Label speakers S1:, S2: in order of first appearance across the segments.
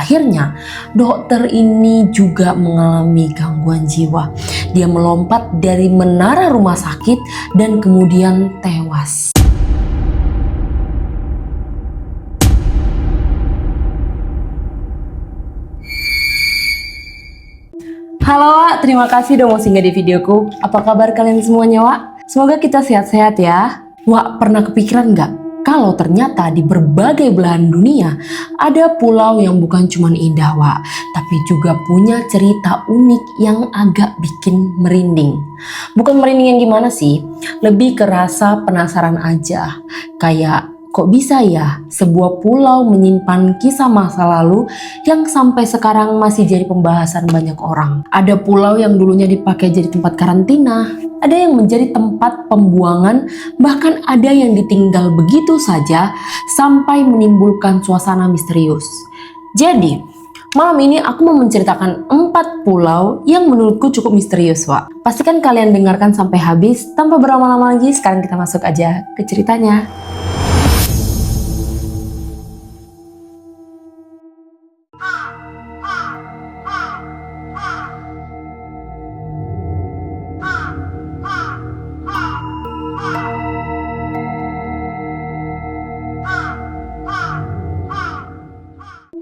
S1: akhirnya, dokter ini juga mengalami gangguan jiwa. Dia melompat dari menara rumah sakit dan kemudian tewas. Halo Wak, terima kasih udah mau singgah di videoku. Apa kabar kalian semuanya Wak? Semoga kita sehat-sehat ya. Wak, pernah kepikiran nggak? Kalau ternyata di berbagai belahan dunia ada pulau yang bukan cuma indah Wak, tapi juga punya cerita unik yang agak bikin merinding. Bukan merinding yang gimana sih, lebih ke rasa penasaran aja. Kayak kok bisa ya sebuah pulau menyimpan kisah masa lalu yang sampai sekarang masih jadi pembahasan banyak orang. Ada pulau yang dulunya dipakai jadi tempat karantina, ada yang menjadi tempat pembuangan, bahkan ada yang ditinggal begitu saja sampai menimbulkan suasana misterius. Jadi, malam ini aku mau menceritakan 4 pulau yang menurutku cukup misterius, Wak. Pastikan kalian dengarkan sampai habis. Tanpa berlama-lama lagi, sekarang kita masuk aja ke ceritanya.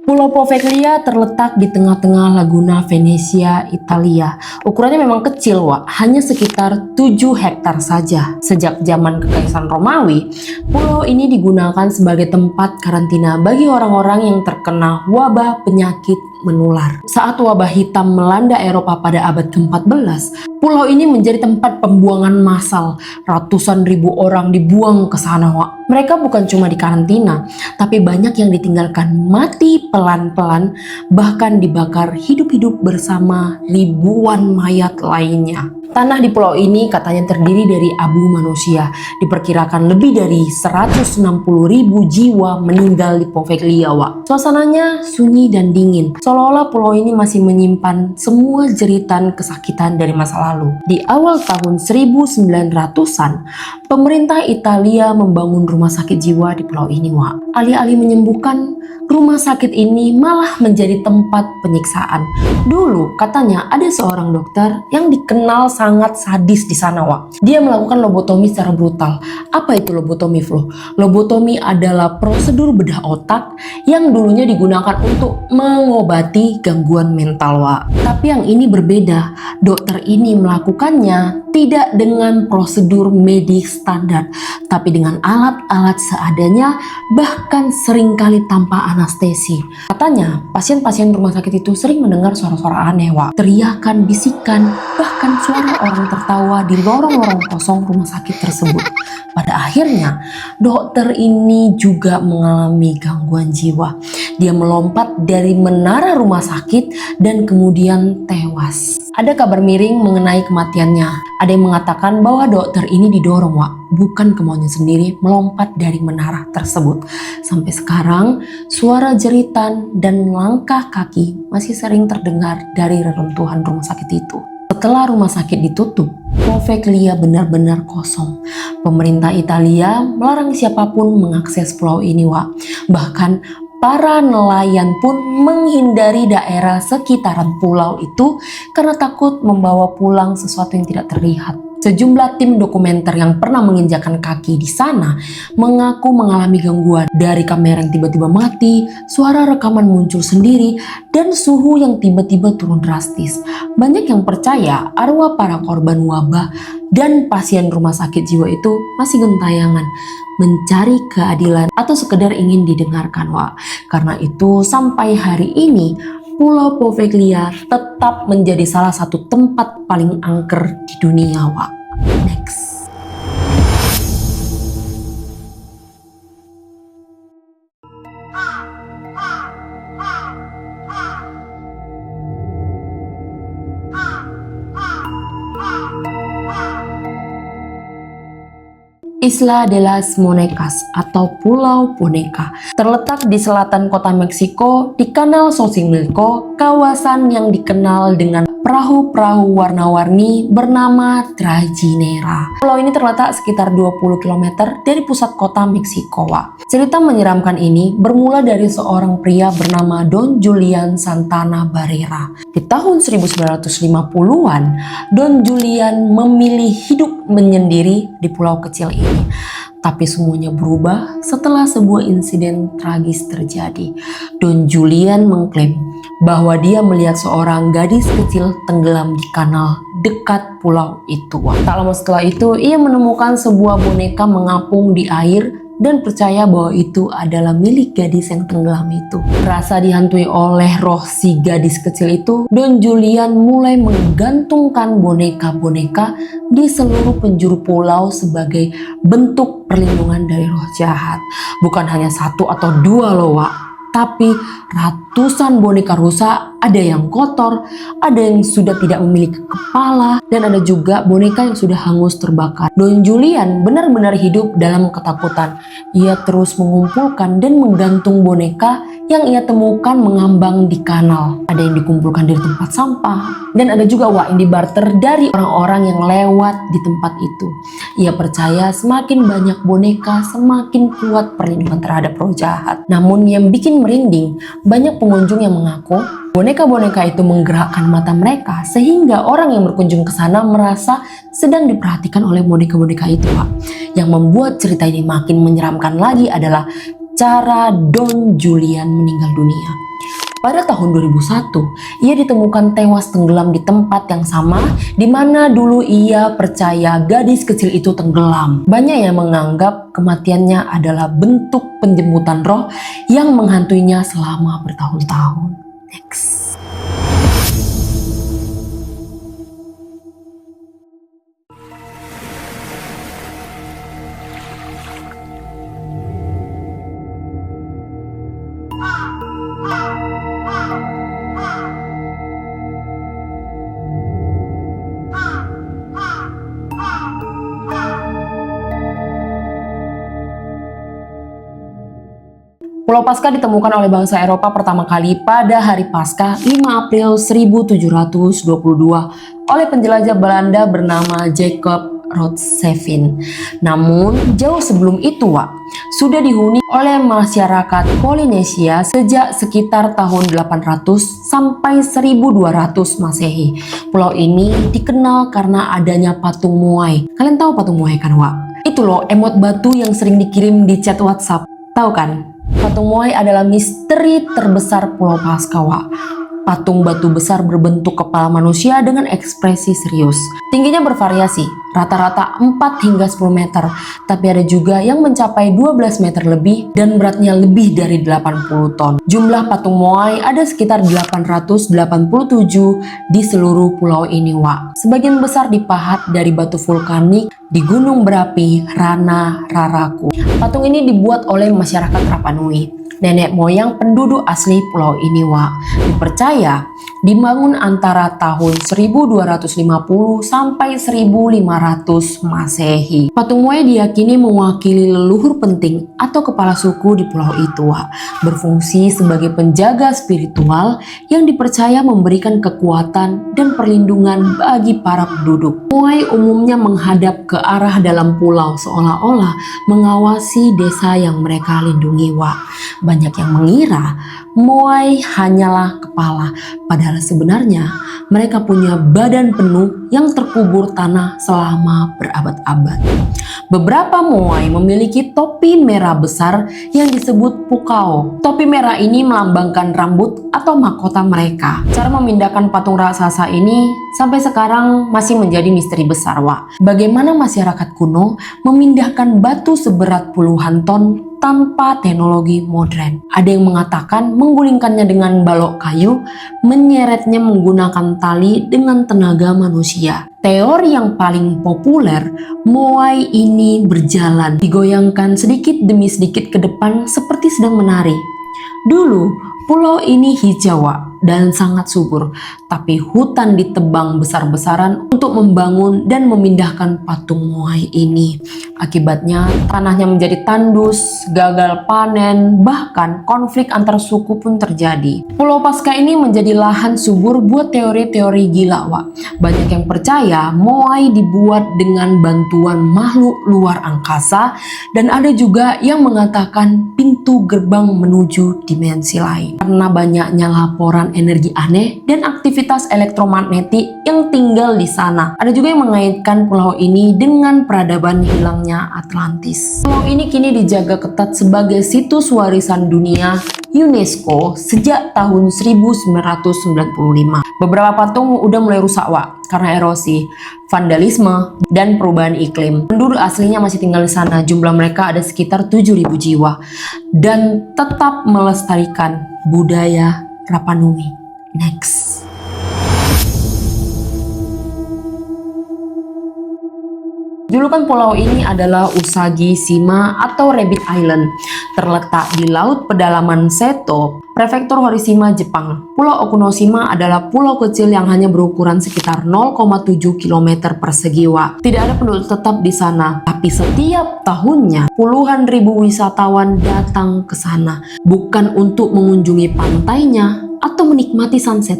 S1: Pulau Poveglia terletak di tengah-tengah Laguna Venezia, Italia. Ukurannya memang kecil, Wak, hanya sekitar 7 hektar saja. Sejak zaman Kekaisaran Romawi, pulau ini digunakan sebagai tempat karantina bagi orang-orang yang terkena wabah penyakit menular. Saat wabah hitam melanda Eropa pada abad ke-14, pulau ini menjadi tempat pembuangan massal. Ratusan ribu orang dibuang ke sana, Wak. Mereka bukan cuma dikarantina, tapi banyak yang ditinggalkan mati pelan-pelan, bahkan dibakar hidup-hidup bersama ribuan mayat lainnya. Tanah di pulau ini katanya terdiri dari abu manusia. Diperkirakan lebih dari 160.000 jiwa meninggal di Poveglia, Wak. Suasananya sunyi dan dingin, seolah-olah pulau ini masih menyimpan semua jeritan kesakitan dari masa lalu. Di awal tahun 1900-an, pemerintah Italia membangun rumah sakit jiwa di pulau ini, Wak. Alih-alih menyembuhkan, rumah sakit ini malah menjadi tempat penyiksaan. Dulu katanya ada seorang dokter yang dikenal sangat sadis di sana, Wak. Dia melakukan lobotomi secara brutal. Apa itu lobotomi, Flo? Lobotomi adalah prosedur bedah otak yang dulunya digunakan untuk mengobati gangguan mental, Wak. Tapi yang ini berbeda. Dokter ini melakukannya tidak dengan prosedur medis standar, tapi dengan alat-alat seadanya, bahkan seringkali tanpa anestesi. Katanya, pasien-pasien rumah sakit itu sering mendengar suara-suara aneh, Wak. Teriakan, bisikan, bahkan suara orang tertawa di lorong-lorong kosong rumah sakit tersebut. Pada akhirnya, dokter ini juga mengalami gangguan jiwa. Dia melompat dari menara rumah sakit dan kemudian tewas. Ada kabar miring mengenai kematiannya. Ada yang mengatakan bahwa dokter ini didorong, Wak, bukan kemauannya sendiri melompat dari menara tersebut. Sampai sekarang, suara jeritan dan langkah kaki masih sering terdengar dari reruntuhan rumah sakit itu. Setelah rumah sakit ditutup, Poveglia benar-benar kosong. Pemerintah Italia melarang siapapun mengakses pulau ini, Wak. Bahkan para nelayan pun menghindari daerah sekitaran pulau itu karena takut membawa pulang sesuatu yang tidak terlihat. Sejumlah tim dokumenter yang pernah menginjakan kaki di sana mengaku mengalami gangguan dari kamera yang tiba-tiba mati, suara rekaman muncul sendiri, dan suhu yang tiba-tiba turun drastis. Banyak yang percaya arwah para korban wabah dan pasien rumah sakit jiwa itu masih gentayangan mencari keadilan atau sekedar ingin didengarkan, Wak. Karena itu sampai hari ini Pulau Poveglia tetap menjadi salah satu tempat paling angker di dunia, Wak. Next. Isla de las Monecas atau Pulau Boneka terletak di selatan kota Meksiko di Kanal Xochimilco, kawasan yang dikenal dengan perahu-perahu warna-warni bernama Trajinera. Pulau ini terletak sekitar 20 km dari pusat kota Meksiko, Wak. Cerita menyeramkan ini bermula dari seorang pria bernama Don Julian Santana Barrera. Di tahun 1950-an, Don Julian memilih hidup menyendiri di pulau kecil ini. Tapi semuanya berubah setelah sebuah insiden tragis terjadi. Don Julian mengklaim bahwa dia melihat seorang gadis kecil tenggelam di kanal dekat pulau itu. Tak lama setelah itu, ia menemukan sebuah boneka mengapung di air dan percaya bahwa itu adalah milik gadis yang tenggelam itu. Rasa dihantui oleh roh si gadis kecil itu, Don Julian mulai menggantungkan boneka-boneka di seluruh penjuru pulau sebagai bentuk perlindungan dari roh jahat. Bukan hanya satu atau dua loh, Wak, tapi ratusan boneka rusak, ada yang kotor, ada yang sudah tidak memiliki kepala, dan ada juga boneka yang sudah hangus terbakar. Don Julian benar-benar hidup dalam ketakutan. Ia terus mengumpulkan dan menggantung boneka yang ia temukan mengambang di kanal. Ada yang dikumpulkan dari tempat sampah, dan ada juga yang dibarter dari orang-orang yang lewat di tempat itu. Ia percaya semakin banyak boneka, semakin kuat perlindungan terhadap roh jahat. Namun yang bikin merinding, banyak pengunjung yang mengaku boneka-boneka itu menggerakkan mata mereka sehingga orang yang berkunjung ke sana merasa sedang diperhatikan oleh boneka-boneka itu, Pak. Yang membuat cerita ini makin menyeramkan lagi adalah cara Don Julian meninggal dunia. Pada tahun 2001, ia ditemukan tewas tenggelam di tempat yang sama di mana dulu ia percaya gadis kecil itu tenggelam. Banyak yang menganggap kematiannya adalah bentuk penjemputan roh yang menghantuinya selama bertahun-tahun. Next. Pulau Paskah ditemukan oleh bangsa Eropa pertama kali pada hari Paskah 5 April 1722 oleh penjelajah Belanda bernama Jacob Roodseven. Namun jauh sebelum itu, sudah dihuni oleh masyarakat Polinesia sejak sekitar tahun 800 sampai 1200 Masehi. Pulau ini dikenal karena adanya patung Moai. Kalian tahu patung Moai kan, Wak? Itu loh emot batu yang sering dikirim di chat WhatsApp. Tahu kan? Patung Moai adalah misteri terbesar Pulau Paskah, Wak. Patung batu besar berbentuk kepala manusia dengan ekspresi serius. Tingginya bervariasi, rata-rata 4 hingga 10 meter, tapi ada juga yang mencapai 12 meter lebih dan beratnya lebih dari 80 ton. Jumlah patung Moai ada sekitar 887 di seluruh pulau ini, Wak. Sebagian besar dipahat dari batu vulkanik di gunung berapi Rana Raraku. Patung ini dibuat oleh masyarakat Rapa Nui, nenek moyang penduduk asli pulau ini, Wak. Dipercaya dibangun antara tahun 1250 sampai 1500 Masehi. Patung Moai diyakini mewakili leluhur penting atau kepala suku di pulau itu, Wak. Berfungsi sebagai penjaga spiritual yang dipercaya memberikan kekuatan dan perlindungan bagi para penduduk. Moai umumnya menghadap ke arah dalam pulau seolah-olah mengawasi desa yang mereka lindungi, Wak. Banyak yang mengira Moai hanyalah kepala, padahal sebenarnya mereka punya badan penuh yang terkubur tanah selama berabad-abad. Beberapa Moai memiliki topi merah besar yang disebut pukao. Topi merah ini melambangkan rambut atau mahkota mereka. Cara memindahkan patung raksasa ini sampai sekarang masih menjadi misteri besar, Wak. Bagaimana masyarakat kuno memindahkan batu seberat puluhan ton tanpa teknologi modern? Ada yang mengatakan menggulingkannya dengan balok kayu, menyeretnya menggunakan tali dengan tenaga manusia. Teori yang paling populer, Moai ini berjalan, digoyangkan sedikit demi sedikit ke depan seperti sedang menari. Dulu, pulau ini hijau, dan sangat subur, tapi hutan ditebang besar-besaran untuk membangun dan memindahkan patung Moai ini. Akibatnya tanahnya menjadi tandus, gagal panen, bahkan konflik antar suku pun terjadi. Pulau Paskah ini menjadi lahan subur buat teori-teori gila, Wak. Banyak yang percaya Moai dibuat dengan bantuan makhluk luar angkasa, dan ada juga yang mengatakan pintu gerbang menuju dimensi lain. Karena banyaknya laporan energi aneh dan aktivitas elektromagnetik yang tinggal di sana. Ada juga yang mengaitkan pulau ini dengan peradaban hilangnya Atlantis. Pulau ini kini dijaga ketat sebagai situs warisan dunia UNESCO sejak tahun 1995. Beberapa patung udah mulai rusak, Wak, karena erosi, vandalisme, dan perubahan iklim. Penduduk aslinya masih tinggal di sana, jumlah mereka ada sekitar 7.000 jiwa, dan tetap melestarikan budaya Rapa Nui. Next. Julukan pulau ini adalah Usagi Shima atau Rabbit Island. Terletak di Laut Pedalaman Seto, Prefektur Horishima, Jepang. Pulau Okunoshima adalah pulau kecil yang hanya berukuran sekitar 0,7 km persegi, Wak. Tidak ada penduduk tetap di sana, tapi setiap tahunnya puluhan ribu wisatawan datang ke sana, bukan untuk mengunjungi pantainya atau menikmati sunset,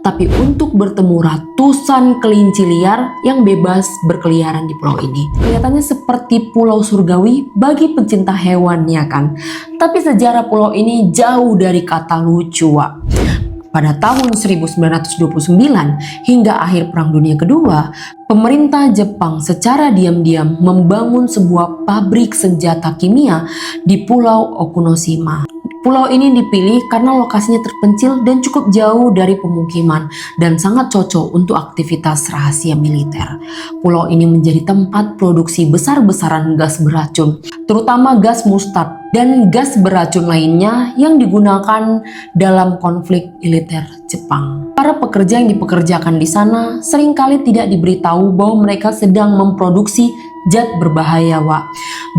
S1: tapi untuk bertemu ratusan kelinci liar yang bebas berkeliaran di pulau ini. Kelihatannya seperti pulau surgawi bagi pencinta hewan, ya kan? Tapi sejarah pulau ini jauh dari kata lucu, Wak. Pada tahun 1929 hingga akhir Perang Dunia Kedua, pemerintah Jepang secara diam-diam membangun sebuah pabrik senjata kimia di Pulau Okunoshima. Pulau ini dipilih karena lokasinya terpencil dan cukup jauh dari pemukiman dan sangat cocok untuk aktivitas rahasia militer. Pulau ini menjadi tempat produksi besar-besaran gas beracun, terutama gas mustard dan gas beracun lainnya yang digunakan dalam konflik militer Jepang. Para pekerja yang dipekerjakan di sana seringkali tidak diberitahu bahwa mereka sedang memproduksi zat berbahaya, Wak.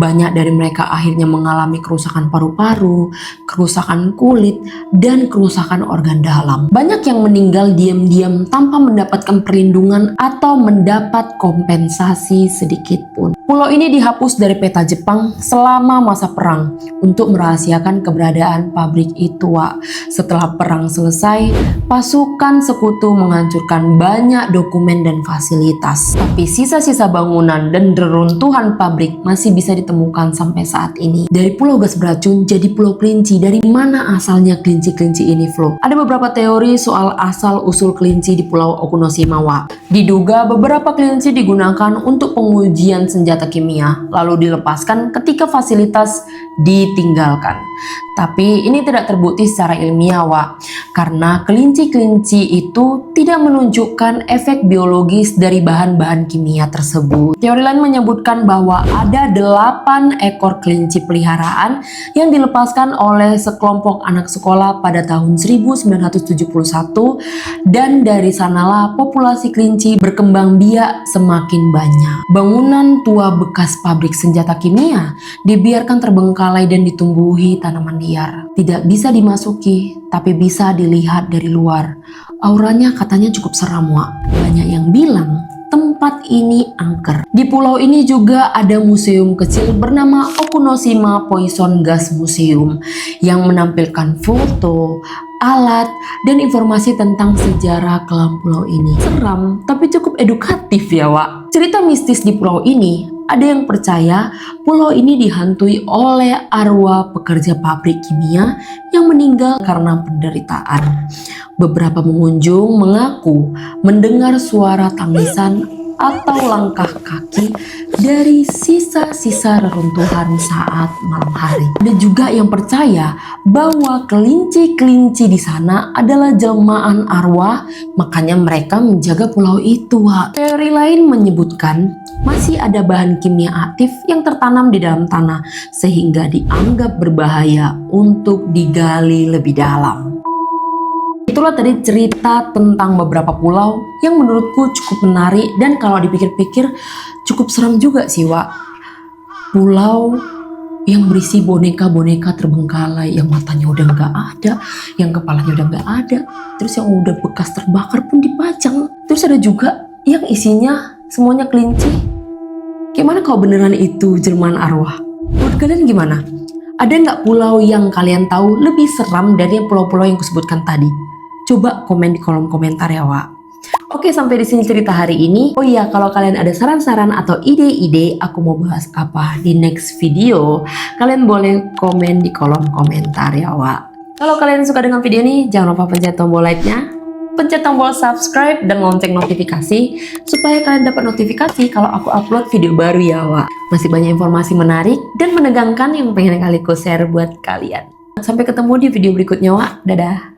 S1: Banyak dari mereka akhirnya mengalami kerusakan paru-paru, kerusakan kulit, dan kerusakan organ dalam. Banyak yang meninggal diam-diam tanpa mendapatkan perlindungan atau mendapat kompensasi sedikit pun. Pulau ini dihapus dari peta Jepang selama masa perang untuk merahasiakan keberadaan pabrik itu, Wak. Setelah perang selesai, pasukan sekutu menghancurkan banyak dokumen dan fasilitas. Tapi sisa-sisa bangunan dan reruntuhan pabrik masih bisa ditemukan sampai saat ini. Dari pulau gas beracun jadi pulau kelinci. Dari mana asalnya kelinci-kelinci ini, Flo? Ada beberapa teori soal asal-usul kelinci di Pulau Okunoshima, Wak. Diduga beberapa kelinci digunakan untuk pengujian senjata kimia, lalu dilepaskan ketika fasilitas ditinggalkan. Tapi ini tidak terbukti secara ilmiah, Wak, karena kelinci-kelinci itu tidak menunjukkan efek biologis dari bahan-bahan kimia tersebut. Teori lain menyebutkan bahwa ada 8 ekor kelinci peliharaan yang dilepaskan oleh sekelompok anak sekolah pada tahun 1971, dan dari sanalah populasi kelinci berkembang biak semakin banyak. Bangunan tua bekas pabrik senjata kimia dibiarkan terbengkalai dan ditumbuhi tanaman liar. Tidak bisa dimasuki, tapi bisa dilihat dari luar. Auranya katanya cukup seram, Wak. Banyak yang bilang tempat ini angker. Di pulau ini juga ada museum kecil bernama Okunoshima Poison Gas Museum yang menampilkan foto, alat, dan informasi tentang sejarah kelam pulau ini. Seram, tapi cukup edukatif ya, Wak. Cerita mistis di pulau ini, ada yang percaya pulau ini dihantui oleh arwah pekerja pabrik kimia yang meninggal karena penderitaan. Beberapa pengunjung mengaku mendengar suara tangisan atau langkah kaki dari sisa-sisa reruntuhan saat malam hari. Ada juga yang percaya bahwa kelinci-kelinci di sana adalah jelmaan arwah, makanya mereka menjaga pulau itu, Wak. Teori lain menyebutkan masih ada bahan kimia aktif yang tertanam di dalam tanah sehingga dianggap berbahaya untuk digali lebih dalam. Itulah tadi cerita tentang beberapa pulau yang menurutku cukup menarik dan kalau dipikir-pikir cukup seram juga sih, Wak. Pulau yang berisi boneka-boneka terbengkalai, yang matanya udah nggak ada, yang kepalanya udah nggak ada, terus yang udah bekas terbakar pun dipajang. Terus ada juga yang isinya semuanya kelinci. Gimana kalau beneran itu jelmaan arwah? Menurut kalian gimana? Ada nggak pulau yang kalian tahu lebih seram dari pulau-pulau yang kusebutkan tadi? Coba komen di kolom komentar ya, Wak. Oke, sampai di sini cerita hari ini. Oh iya, kalau kalian ada saran-saran atau ide-ide aku mau bahas apa di next video, kalian boleh komen di kolom komentar ya, Wak. Kalau kalian suka dengan video ini, jangan lupa pencet tombol like-nya, pencet tombol subscribe dan lonceng notifikasi supaya kalian dapat notifikasi kalau aku upload video baru ya, Wak. Masih banyak informasi menarik dan menegangkan yang pengen kali ku share buat kalian. Sampai ketemu di video berikutnya, Wak. Dadah.